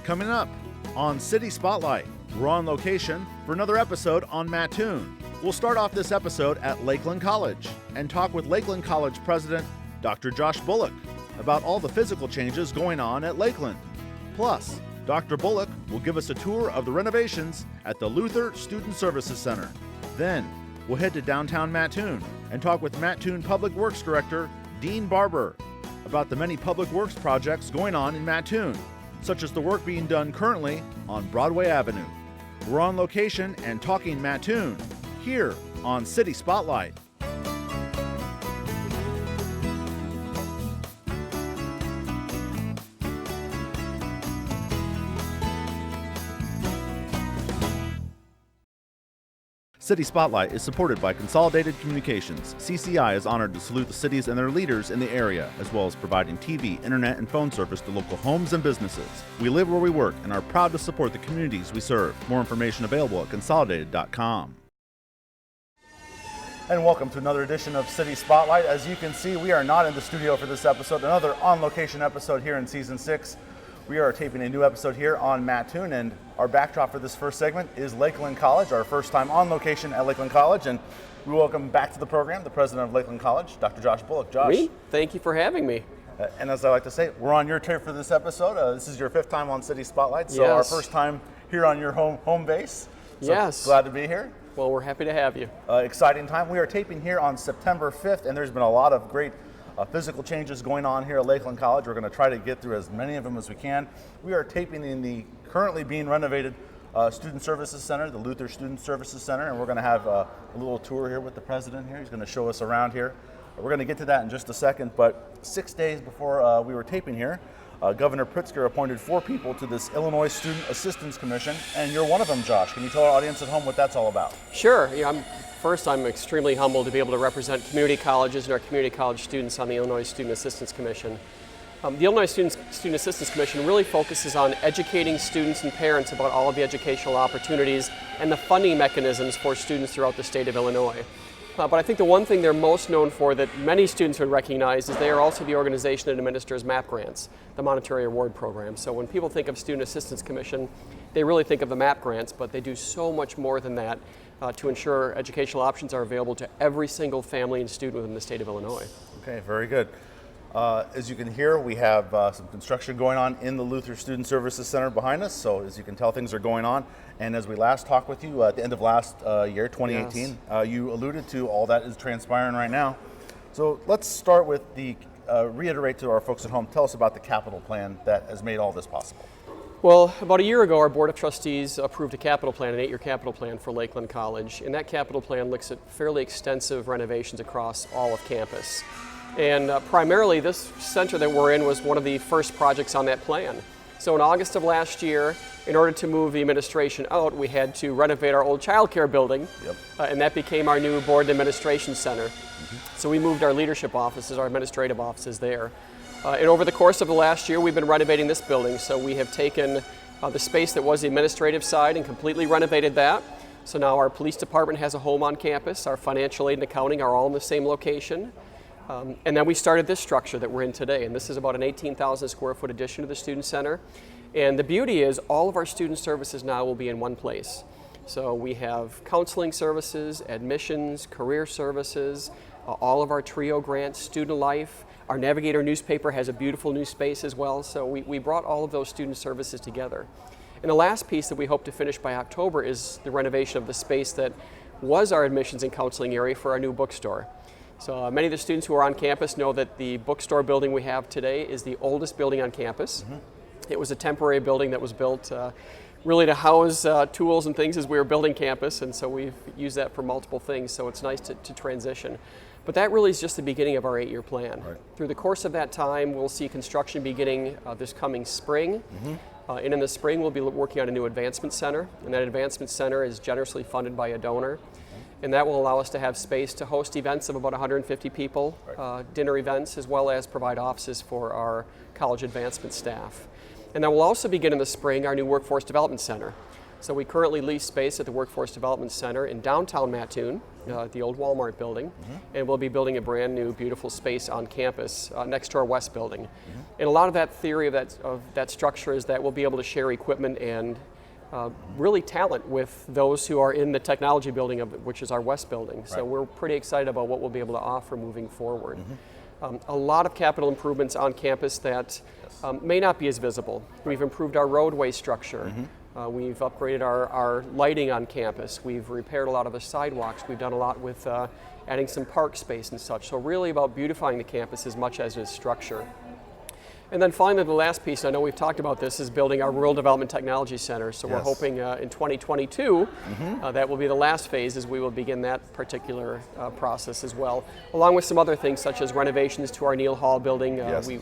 Coming up on City Spotlight, we're on location for another episode on Mattoon. We'll start off this episode at Lakeland College and talk with Lakeland College President Dr. Josh Bullock about all the physical changes going on at Lakeland. Plus, Dr. Bullock will give us a tour of the renovations at the Luther Student Services Center. Then, we'll head to downtown Mattoon and talk with Mattoon Public Works Director Dean Barber about the many public works projects going on in Mattoon, such as the work being done currently on Broadway Avenue. We're on location and talking Mattoon here on City Spotlight. City Spotlight is supported by Consolidated Communications. CCI is honored to salute the cities and their leaders in the area, as well as providing TV, internet, and phone service to local homes and businesses. We live where we work and are proud to support the communities we serve. More information available at consolidated.com. And welcome to another edition of City Spotlight. As you can see, we are not in the studio for this episode, another on-location episode here in Season 6. We are taping a new episode here on Mattoon, and our backdrop for this first segment is Lakeland College, our first time on location at Lakeland College. And we welcome back to the program the president of Lakeland College, Dr. Josh Bullock. Josh. Me? Thank you for having me. And as I like to say, we're on your turf for this episode. This is your fifth time on City Spotlight, so Yes. our first time here on your home base. So Yes. Glad to be here. Well, we're happy to have you. Exciting time. We are taping here on September 5th, and there's been a lot of great physical changes going on here at Lakeland College. We're going to try to get through as many of them as we can. We are taping in the currently being renovated Student Services Center, the Luther Student Services Center, and we're going to have a little tour here with the president here. He's going to show us around here. We're going to get to that in just a second, but 6 days before we were taping here, Governor Pritzker appointed 4 people to this Illinois Student Assistance Commission, and you're one of them, Josh. Can you tell our audience at home what that's all about? Sure. I'm extremely humbled to be able to represent community colleges and our community college students on the Illinois Student Assistance Commission. The Illinois Student Assistance Commission really focuses on educating students and parents about all of the educational opportunities and the funding mechanisms for students throughout the state of Illinois. But I think the one thing they're most known for that many students would recognize is they are also the organization that administers MAP grants, the Monetary Award Program. So when people think of Student Assistance Commission, they really think of the MAP grants, but they do so much more than that to ensure educational options are available to every single family and student within the state of Illinois. Okay, very good. As you can hear, we have some construction going on in the Luther Student Services Center behind us. So as you can tell, things are going on. And as we last talked with you at the end of last year, 2018, Yes. You alluded to all that is transpiring right now. So let's start with reiterate to our folks at home, tell us about the capital plan that has made all this possible. Well, about a year ago, our Board of Trustees approved a capital plan, an 8-year capital plan for Lakeland College. And that capital plan looks at fairly extensive renovations across all of campus. And primarily, this center that we're in was one of the first projects on that plan. So in August of last year, in order to move the administration out, we had to renovate our old child care building, and that became our new Board and Administration Center. So we moved our leadership offices, our administrative offices there. And over the course of the last year, we've been renovating this building. So we have taken the space that was the administrative side and completely renovated that. So now our police department has a home on campus, our financial aid and accounting are all in the same location. And then we started this structure that we're in today, and this is about an 18,000 square foot addition to the Student Center. And the beauty is all of our student services now will be in one place. So we have counseling services, admissions, career services, all of our TRIO grants, student life. Our Navigator newspaper has a beautiful new space as well, so we brought all of those student services together. And the last piece that we hope to finish by October is the renovation of the space that was our admissions and counseling area for our new bookstore. So many of the students who are on campus know that the bookstore building we have today is the oldest building on campus. It was a temporary building that was built really to house tools and things as we were building campus, and so we've used that for multiple things, so it's nice to transition. But that really is just the beginning of our 8-year plan. Right. Through the course of that time, we'll see construction beginning this coming spring. And in the spring, we'll be working on a new advancement center, and that advancement center is generously funded by a donor. And that will allow us to have space to host events of about 150 people, dinner events, as well as provide offices for our college advancement staff. And then we'll also begin in the spring our new Workforce Development Center. So we currently lease space at the Workforce Development Center in downtown Mattoon, the old Walmart building, and we'll be building a brand new, beautiful space on campus next to our West building. And a lot of that theory of that structure is that we'll be able to share equipment and really talent with those who are in the technology building, which is our West building. So we're pretty excited about what we'll be able to offer moving forward. A lot of capital improvements on campus that may not be as visible. We've improved our roadway structure. We've upgraded our lighting on campus. We've repaired a lot of the sidewalks. We've done a lot with adding some park space and such. So really about beautifying the campus as much as it is structure. And then finally, the last piece, I know we've talked about this, is building our Rural Development Technology Center. So we're hoping in 2022, that will be the last phase as we will begin that particular process as well, along with some other things such as renovations to our Neal Hall building.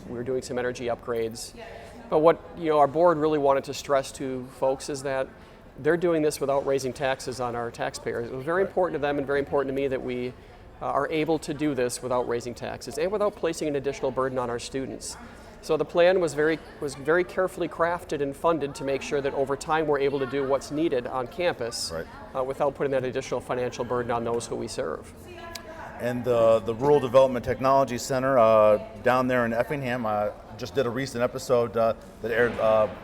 We're doing some energy upgrades. But what our board really wanted to stress to folks is that they're doing this without raising taxes on our taxpayers. It was very important to them and very important to me that we are able to do this without raising taxes and without placing an additional burden on our students. So the plan was very carefully crafted and funded to make sure that over time we're able to do what's needed on campus without putting that additional financial burden on those who we serve. And the Rural Development Technology Center down there in Effingham, just did a recent episode that aired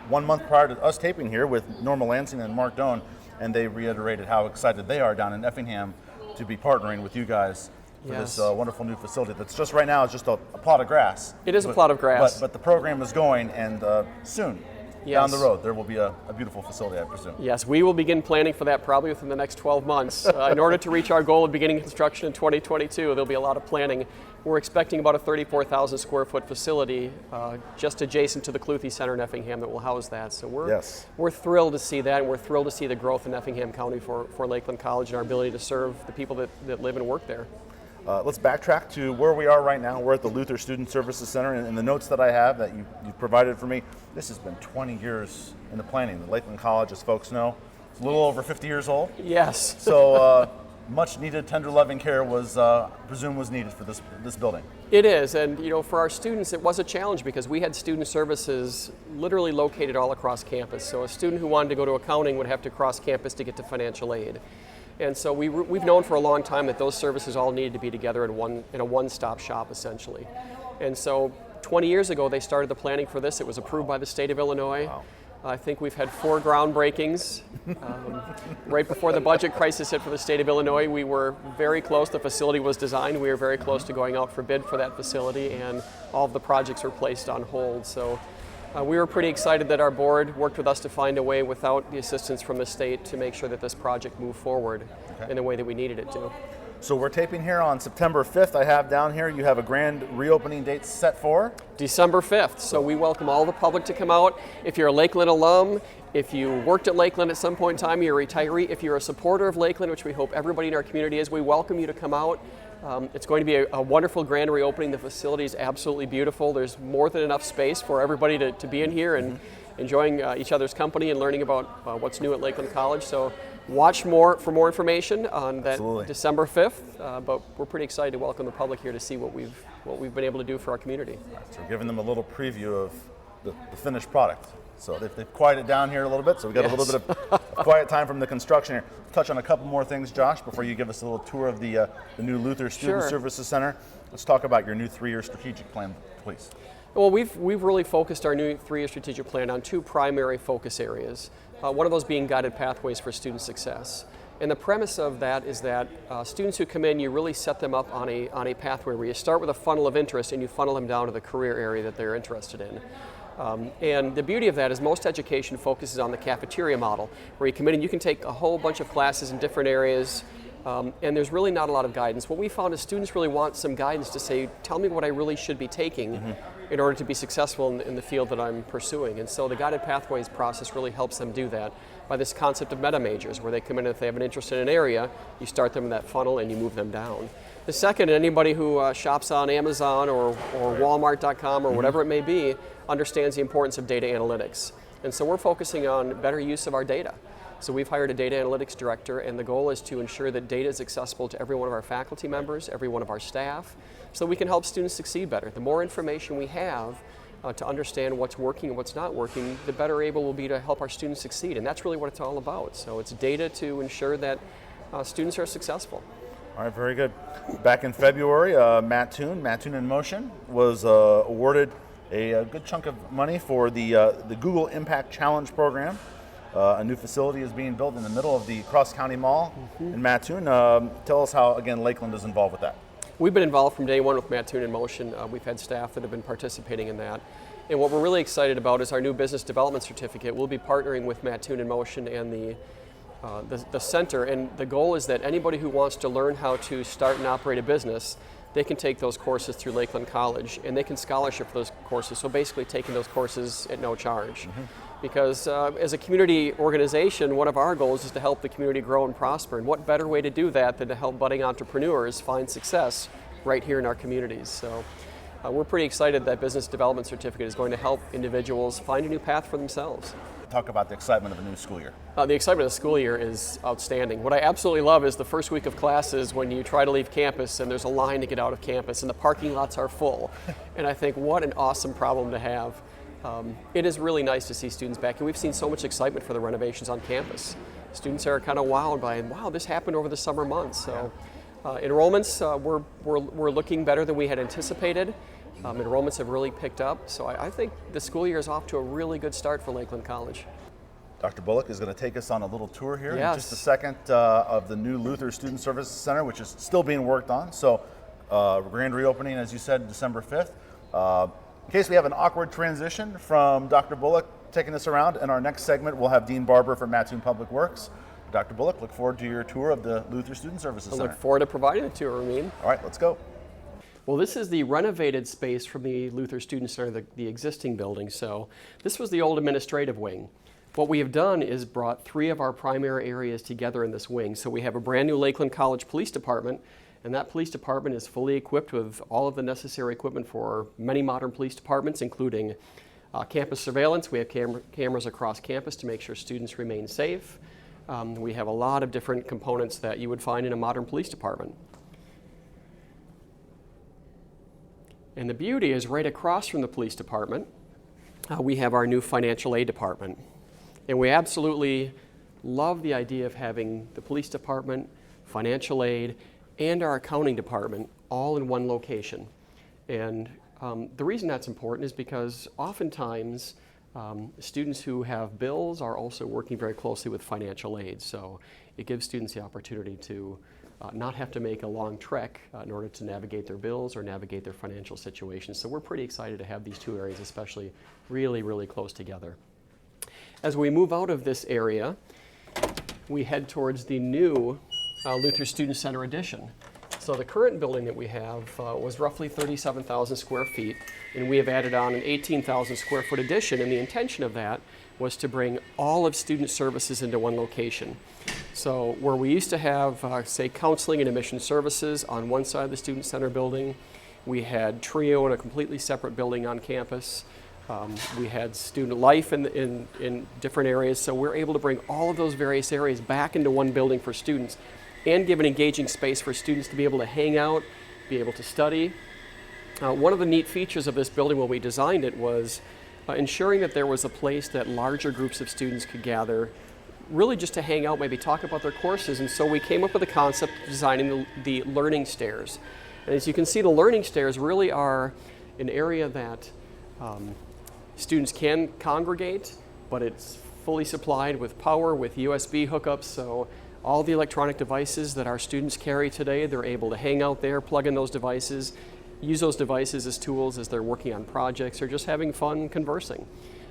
1 month prior to us taping here with Norma Lansing and Mark Doan, and they reiterated how excited they are down in Effingham to be partnering with you guys for this wonderful new facility that's just right now is just a plot of grass. It is a plot of grass. But the program is going, and soon, down the road, there will be a beautiful facility, I presume. Yes, we will begin planning for that probably within the next 12 months. In order to reach our goal of beginning construction in 2022, there'll be a lot of planning. We're expecting about a 34,000 square foot facility just adjacent to the Cluthy Center in Effingham that will house that. So we're thrilled to see that, and we're thrilled to see the growth in Effingham County for Lakeland College and our ability to serve the people that live and work there. Let's backtrack to where we are right now. We're at the Luther Student Services Center, and in the notes that I have that you've provided for me, this has been 20 years in the planning. The Lakeland College, as folks know, is a little over 50 years old. Yes. So much needed tender loving care was needed for this building. It is, and for our students it was a challenge because we had student services literally located all across campus. So a student who wanted to go to accounting would have to cross campus to get to financial aid. And so we've known for a long time that those services all needed to be together in a one-stop shop, essentially. And so 20 years ago, they started the planning for this. It was approved by the state of Illinois. Wow. I think we've had 4 groundbreakings. Right before the budget crisis hit for the state of Illinois, we were very close. The facility was designed. We were very close to going out for bid for that facility, and all of the projects were placed on hold. So we were pretty excited that our board worked with us to find a way without the assistance from the state to make sure that this project moved forward in the way that we needed it to. So we're taping here on September 5th. I have down here, you have a grand reopening date set for? December 5th. So we welcome all the public to come out. If you're a Lakeland alum, if you worked at Lakeland at some point in time, you're a retiree, if you're a supporter of Lakeland, which we hope everybody in our community is, we welcome you to come out. It's going to be a wonderful grand reopening. The facility is absolutely beautiful. There's more than enough space for everybody to be in here and enjoying each other's company and learning about what's new at Lakeland College. So watch for more information on that December 5th. But we're pretty excited to welcome the public here to see what we've been able to do for our community. So we're giving them a little preview of the finished product. So they've quieted down here a little bit, so we've got a little bit of quiet time from the construction here. Touch on a couple more things, Josh, before you give us a little tour of the new Luther Student Services Center. Let's talk about your new 3-year strategic plan, please. Well, we've really focused our new 3-year strategic plan on 2 primary focus areas. One of those being guided pathways for student success. And the premise of that is that students who come in, you really set them up on a pathway where you start with a funnel of interest and you funnel them down to the career area that they're interested in. And the beauty of that is most education focuses on the cafeteria model, where you come in and you can take a whole bunch of classes in different areas, and there's really not a lot of guidance. What we found is students really want some guidance to say, tell me what I really should be taking in order to be successful in the field that I'm pursuing. And so the guided pathways process really helps them do that by this concept of meta majors, where they come in and if they have an interest in an area, you start them in that funnel and you move them down. The second, anybody who shops on Amazon or Walmart.com or whatever it may be, understands the importance of data analytics. And so we're focusing on better use of our data. So we've hired a data analytics director, and the goal is to ensure that data is accessible to every one of our faculty members, every one of our staff, so we can help students succeed better. The more information we have, to understand what's working and what's not working, the better able we'll be to help our students succeed. And that's really what it's all about. So it's data to ensure that students are successful. All right, very good. Back in February, Mattoon in Motion was awarded a good chunk of money for the Google Impact Challenge program. A new facility is being built in the middle of the Cross County Mall in Mattoon. Tell us how, again, Lakeland is involved with that. We've been involved from day one with Mattoon in Motion. We've had staff that have been participating in that. And what we're really excited about is our new business development certificate. We'll be partnering with Mattoon in Motion and the center, and the goal is that anybody who wants to learn how to start and operate a business, they can take those courses through Lakeland College, and they can scholarship for those courses, so basically taking those courses at no charge. Because as a community organization, one of our goals is to help the community grow and prosper, and what better way to do that than to help budding entrepreneurs find success right here in our communities. So we're pretty excited that business development certificate is going to help individuals find a new path for themselves. Talk about the excitement of the new school year. The excitement of the school year is outstanding. What I absolutely love is the first week of classes when you try to leave campus and there's a line to get out of campus and the parking lots are full. And I think what an awesome problem to have. It is really nice to see students back, and we've seen so much excitement for the renovations on campus. Students are kind of wowed by, wow, this happened over the summer months. So enrollments, we're looking better than we had anticipated. Enrollments have really picked up, so I think the school year is off to a really good start for Lakeland College. Dr. Bullock is going to take us on a little tour here Yes. in just a second of the new Luther Student Services Center, which is still being worked on. So grand reopening, as you said, December 5th. In case we have an awkward transition from Dr. Bullock taking us around, in our next segment we'll have Dean Barber from Mattoon Public Works. Dr. Bullock, look forward to your tour of the Luther Student Services Center. I look forward to providing the tour, Ramin. All right, let's go. Well, this is the renovated space from the Luther Student Center, the existing building. So this was the old administrative wing. What we have done is brought 3 of our primary areas together in this wing. So we have a brand new Lakeland College Police Department, and that police department is fully equipped with all of the necessary equipment for many modern police departments, including campus surveillance. We have cameras across campus to make sure students remain safe. We have a lot of different components that you would find in a modern police department. And the beauty is right across from the police department, we have our new financial aid department. And we absolutely love the idea of having the police department, financial aid, and our accounting department all in one location. And the reason that's important is because oftentimes students who have bills are also working very closely with financial aid. So it gives students the opportunity to not have to make a long trek in order to navigate their bills or navigate their financial situations. So we're pretty excited to have these 2 areas especially really, really close together. As we move out of this area, we head towards the new Luther Student Center addition. So the current building that we have was roughly 37,000 square feet, and we have added on an 18,000 square foot addition, and the intention of that was to bring all of student services into one location. So where we used to have, say, counseling and admission services on one side of the Student Center building, we had TRIO in a completely separate building on campus. We had student life in different areas, so we're able to bring all of those various areas back into one building for students and give an engaging space for students to be able to hang out, be able to study. One of the neat features of this building when we designed it was ensuring that there was a place that larger groups of students could gather, really just to hang out, maybe talk about their courses. And so we came up with the concept of designing the learning stairs. And as you can see, the learning stairs really are an area that students can congregate, but it's fully supplied with power, with USB hookups. So all the electronic devices that our students carry today, they're able to hang out there, plug in those devices, use those devices as tools as they're working on projects or just having fun conversing.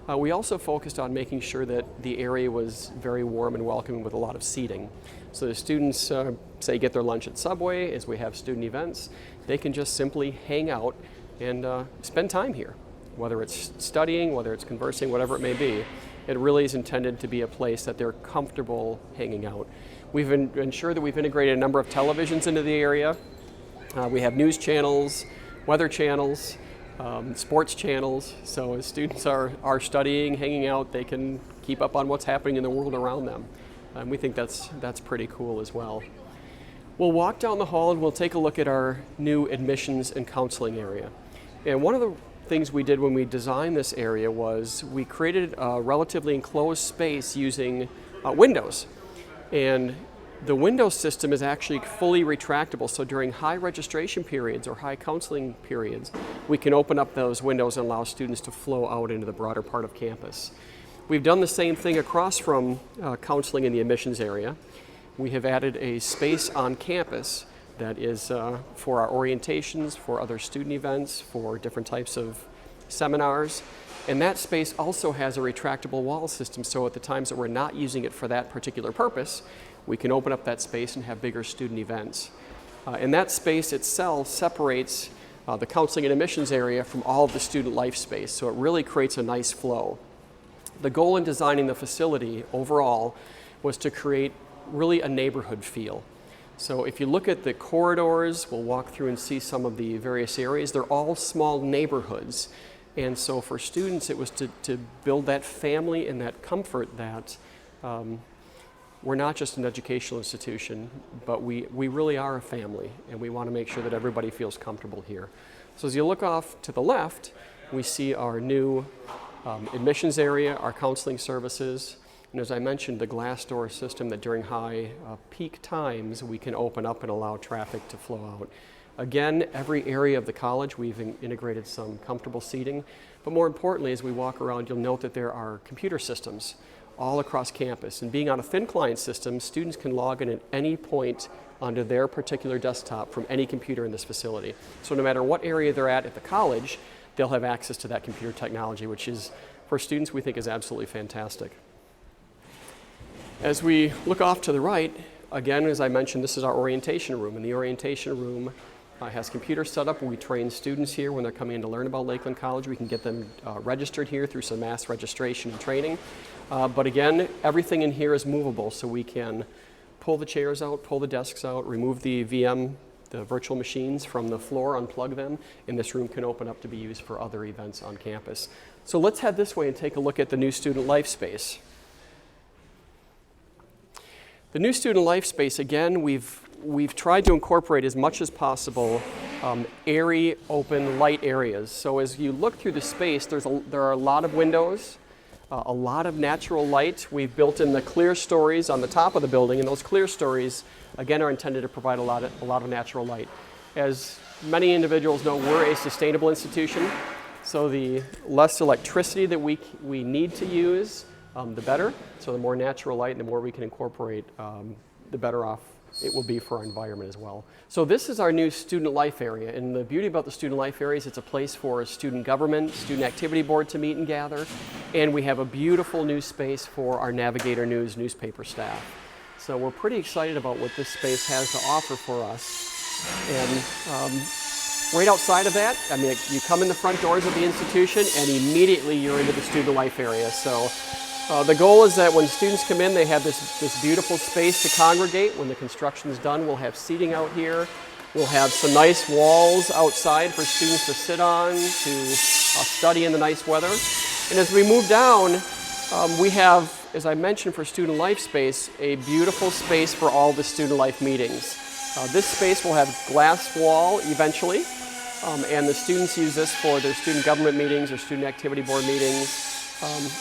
We also focused on making sure that the area was very warm and welcoming with a lot of seating. So the students, say, get their lunch at Subway, as we have student events, they can just simply hang out and spend time here. Whether it's studying, whether it's conversing, whatever it may be, it really is intended to be a place that they're comfortable hanging out. We've ensured that we've integrated a number of televisions into the area. We have news channels, weather channels, sports channels, so as students are studying, hanging out, they can keep up on what's happening in the world around them. And we think that's pretty cool as well. We'll walk down the hall and we'll take a look at our new admissions and counseling area. And one of the things we did when we designed this area was we created a relatively enclosed space using windows. And the window system is actually fully retractable, so during high registration periods or high counseling periods, we can open up those windows and allow students to flow out into the broader part of campus. We've done the same thing across from counseling in the admissions area. We have added a space on campus that is for our orientations, for other student events, for different types of seminars. And that space also has a retractable wall system, so at the times that we're not using it for that particular purpose, we can open up that space and have bigger student events. And that space itself separates the counseling and admissions area from all of the student life space, so it really creates a nice flow. The goal in designing the facility overall was to create really a neighborhood feel. So if you look at the corridors, we'll walk through and see some of the various areas. They're all small neighborhoods. And so for students, it was to build that family and that comfort that we're not just an educational institution, but we really are a family, and we want to make sure that everybody feels comfortable here. So as you look off to the left, we see our new admissions area, our counseling services, and as I mentioned, the glass door system that during high peak times we can open up and allow traffic to flow out. Again, every area of the college we've integrated some comfortable seating, but more importantly, as we walk around, you'll note that there are computer systems all across campus. And being on a thin client system, students can log in at any point onto their particular desktop from any computer in this facility. So no matter what area they're at the college, they'll have access to that computer technology, which is, for students, we think is absolutely fantastic. As we look off to the right, again, as I mentioned, this is our orientation room, and the orientation room has computers set up. We train students here when they're coming in to learn about Lakeland College. We can get them registered here through some mass registration and training. But again, everything in here is movable, so we can pull the chairs out, pull the desks out, remove the VM, the virtual machines from the floor, unplug them, and this room can open up to be used for other events on campus. So let's head this way and take a look at the new student life space. The new student life space, again, we've tried to incorporate as much as possible airy, open, light areas. So as you look through the space, there are a lot of windows, a lot of natural light. We've built in the clear stories on the top of the building, and those clear stories, again, are intended to provide a lot of natural light. As many individuals know, we're a sustainable institution, so the less electricity that we need to use, the better. So the more natural light and the more we can incorporate, the better off it will be for our environment as well. So this is our new student life area, and the beauty about the student life area is it's a place for student government, student activity board to meet and gather, and we have a beautiful new space for our Navigator News newspaper staff. So we're pretty excited about what this space has to offer for us. And right outside of that, I mean, you come in the front doors of the institution and immediately you're into the student life area. So the goal is that when students come in, they have this beautiful space to congregate. When the construction is done, we'll have seating out here. We'll have some nice walls outside for students to sit on, to study in the nice weather. And as we move down, we have, as I mentioned, for student life space, a beautiful space for all the student life meetings. This space will have glass wall eventually, and the students use this for their student government meetings or student activity board meetings.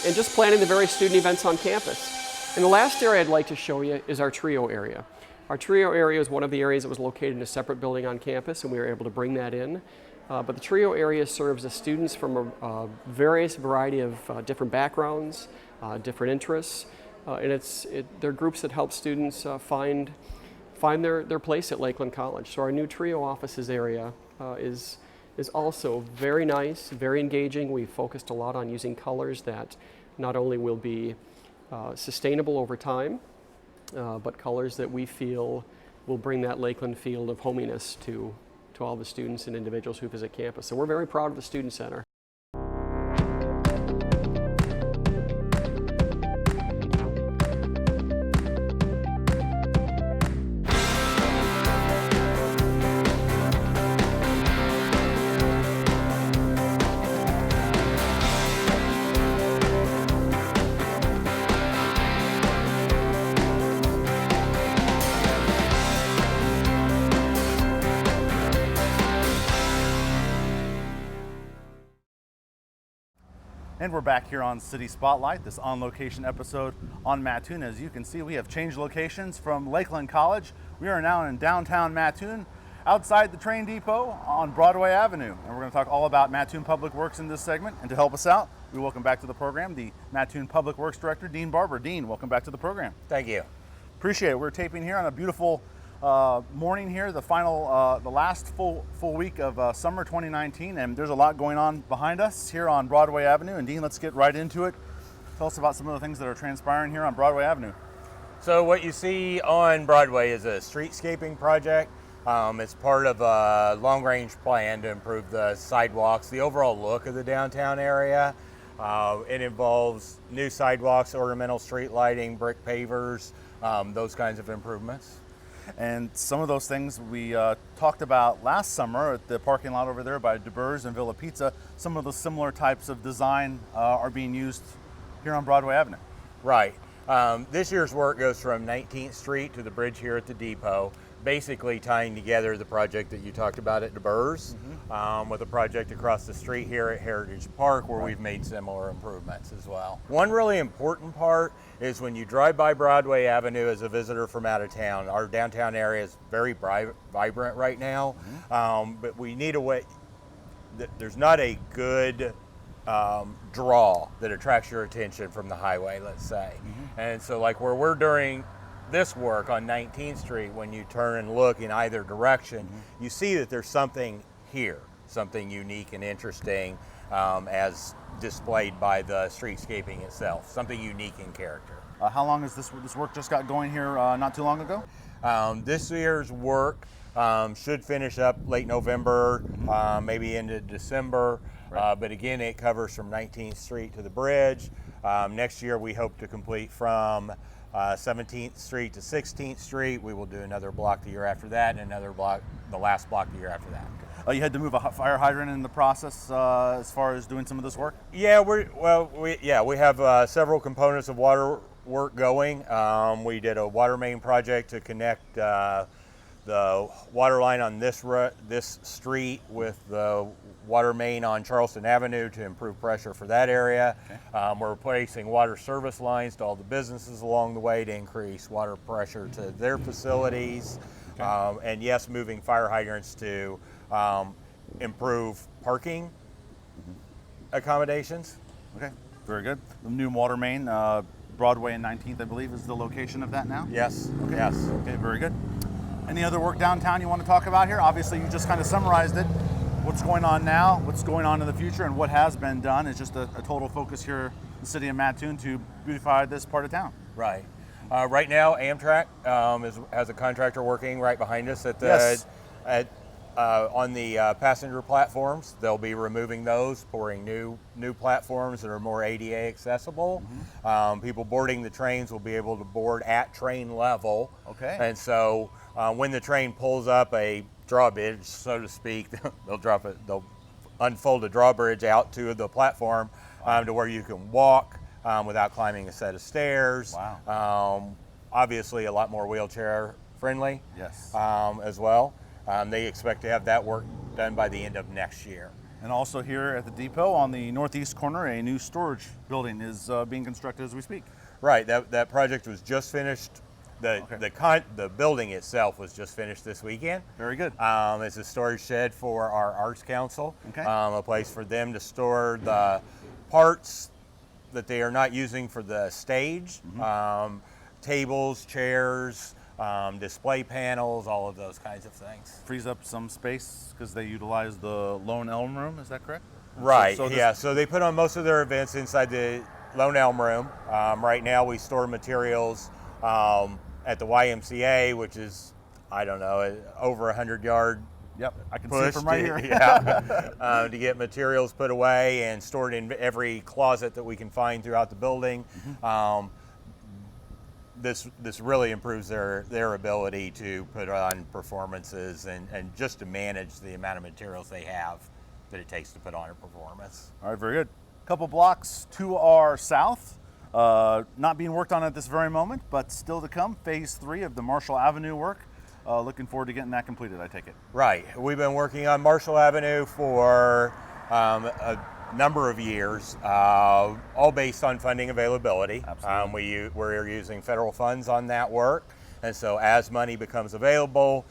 And just planning the various student events on campus. And the last area I'd like to show you is our trio area. Our trio area is one of the areas that was located in a separate building on campus, and we were able to bring that in. But the trio area serves the students from a various variety of different backgrounds, different interests, and they're groups that help students find their place at Lakeland College. So our new trio offices area is also very nice, very engaging. We've focused a lot on using colors that not only will be sustainable over time, but colors that we feel will bring that Lakeland feel of hominess to all the students and individuals who visit campus. So we're very proud of the Student Center. And we're back here on City Spotlight, this on-location episode on Mattoon. As you can see, we have changed locations from Lakeland College. We are now in downtown Mattoon, outside the train depot on Broadway Avenue. And we're going to talk all about Mattoon Public Works in this segment. And to help us out, we welcome back to the program the Mattoon Public Works Director, Dean Barber. Dean, welcome back to the program. Thank you. Appreciate it. We're taping here on a beautiful morning here, the last full week of summer 2019, and there's a lot going on behind us here on Broadway Avenue. And Dean, let's get right into it. Tell us about some of the things that are transpiring here on Broadway Avenue. So what you see on Broadway is a streetscaping project. It's part of a long-range plan to improve the sidewalks, the overall look of the downtown area. It involves new sidewalks, ornamental street lighting, brick pavers, those kinds of improvements. And some of those things we talked about last summer at the parking lot over there by DeBur's and Villa Pizza. Some of the similar types of design are being used here on Broadway Avenue. Right. This year's work goes from 19th Street to the bridge here at the depot, basically tying together the project that you talked about at DeBur's with a project across the street here at Heritage Park where we've made similar improvements as well. One really important part is when you drive by Broadway Avenue as a visitor from out of town, our downtown area is very vibrant right now, but we need a way, there's not a good draw that attracts your attention from the highway, let's say. And so like where we're doing this work on 19th Street, when you turn and look in either direction, you see that there's something here, something unique and interesting as displayed by the streetscaping itself, something unique in character. How long has this work just got going here not too long ago? This year's work should finish up late November, maybe into December. Right. But again, it covers from 19th Street to the bridge. Next year we hope to complete from 17th Street to 16th Street. We will do another block the year after that, and another block, the last block the year after that. You had to move a fire hydrant in the process as far as doing some of this work? Yeah, we have several components of water work going. We did a water main project to connect the water line on this street with the water main on Charleston Avenue to improve pressure for that area. Okay. We're replacing water service lines to all the businesses along the way to increase water pressure to their facilities. Okay. And yes, moving fire hydrants to improve parking accommodations. Okay, very good. The new water main, Broadway and 19th, I believe, is the location of that now? Yes. Okay. Yes. Okay, very good. Any other work downtown you want to talk about here? Obviously, you just kind of summarized it. What's going on now, what's going on in the future, and what has been done is just a total focus here in the city of Mattoon to beautify this part of town. Right. Right now, Amtrak has a contractor working right behind us at the Yes. on the passenger platforms. They'll be removing those, pouring new platforms that are more ADA accessible. People boarding the trains will be able to board at train level. Okay. And so when the train pulls up a drawbridge, so to speak, they'll unfold a drawbridge out to the platform to where you can walk without climbing a set of stairs. Wow. Obviously a lot more wheelchair friendly. Yes. As well. They expect to have that work done by the end of next year. And also here at the depot on the northeast corner, a new storage building is being constructed as we speak. Right, that project was just finished. The building itself was just finished this weekend. Very good. It's a storage shed for our Arts Council. Okay. A place for them to store the parts that they are not using for the stage, tables, chairs, display panels, all of those kinds of things. Frees up some space because they utilize the Lone Elm Room, is that correct? Right, so they put on most of their events inside the Lone Elm Room. Right now we store materials at the YMCA, which is, I don't know, over 100-yard Yep, I can see it from right here. To get materials put away and stored in every closet that we can find throughout the building. This really improves their ability to put on performances and just to manage the amount of materials they have that it takes to put on a performance. All right, very good. A couple blocks to our south, not being worked on at this very moment, but still to come, phase 3 of the Marshall Avenue work. Looking forward to getting that completed, I take it. Right. We've been working on Marshall Avenue for number of years, all based on funding availability. Absolutely. We're using federal funds on that work, and so as money becomes available,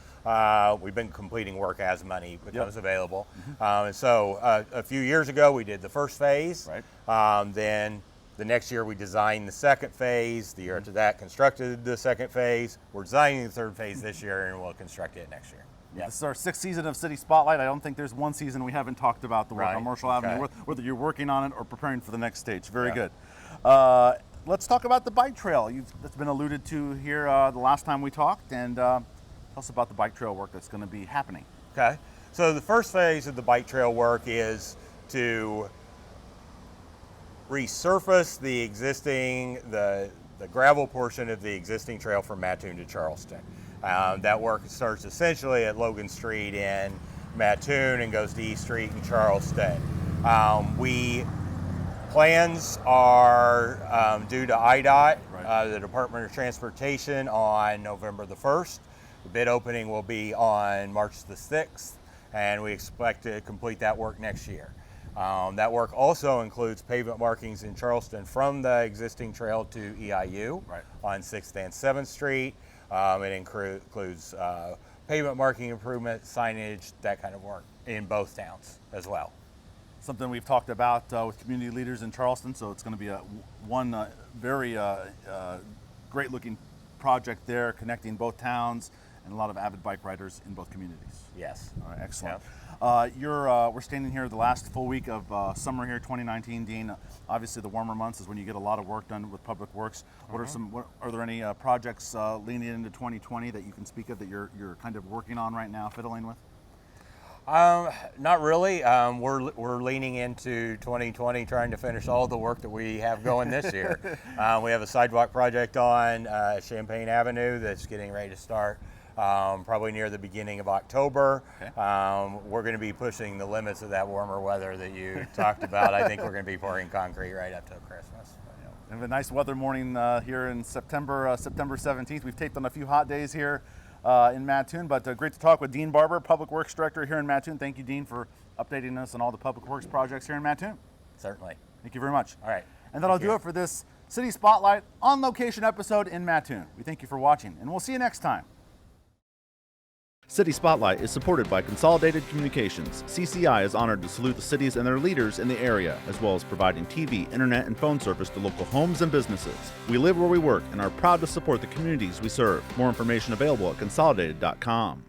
we've been completing work as money becomes available. And so a few years ago we did the first phase. Right. Then the next year we designed the second phase. The year after that constructed the second phase. We're designing the third phase this year, and we'll construct it next year. Yeah. This is our 6th season of City Spotlight. I don't think there's one season we haven't talked about the work on Marshall Avenue, whether you're working on it or preparing for the next stage. Very good. Let's talk about the bike trail. That's been alluded to here the last time we talked, and tell us about the bike trail work that's going to be happening. Okay. So the first phase of the bike trail work is to resurface the existing, the gravel portion of the existing trail from Mattoon to Charleston. That work starts essentially at Logan Street in Mattoon and goes to East Street in Charleston. Plans are due to IDOT, the Department of Transportation, on November the 1st. The bid opening will be on March the 6th, and we expect to complete that work next year. That work also includes pavement markings in Charleston from the existing trail to EIU on 6th and 7th Street. It includes pavement marking improvement, signage, that kind of work in both towns as well. Something we've talked about with community leaders in Charleston, so it's going to be one very great looking project there, connecting both towns and a lot of avid bike riders in both communities. Yes. All right, excellent. We're standing here the last full week of summer here, 2019, Dean. Obviously, the warmer months is when you get a lot of work done with Public Works. Are there any projects leaning into 2020 that you can speak of that you're kind of working on right now, fiddling with? Not really. We're leaning into 2020, trying to finish all the work that we have going this year. We have a sidewalk project on Champaign Avenue that's getting ready to start. Probably near the beginning of October. Okay. We're going to be pushing the limits of that warmer weather that you talked about. I think we're going to be pouring concrete right up till Christmas. We have a nice weather morning here in September 17th. We've taped on a few hot days here in Mattoon, but great to talk with Dean Barber, Public Works Director here in Mattoon. Thank you, Dean, for updating us on all the Public Works projects here in Mattoon. Certainly. Thank you very much. All right. And that'll do it for this City Spotlight on location episode in Mattoon. We thank you for watching, and we'll see you next time. City Spotlight is supported by Consolidated Communications. CCI is honored to salute the cities and their leaders in the area, as well as providing TV, internet, and phone service to local homes and businesses. We live where we work and are proud to support the communities we serve. More information available at consolidated.com.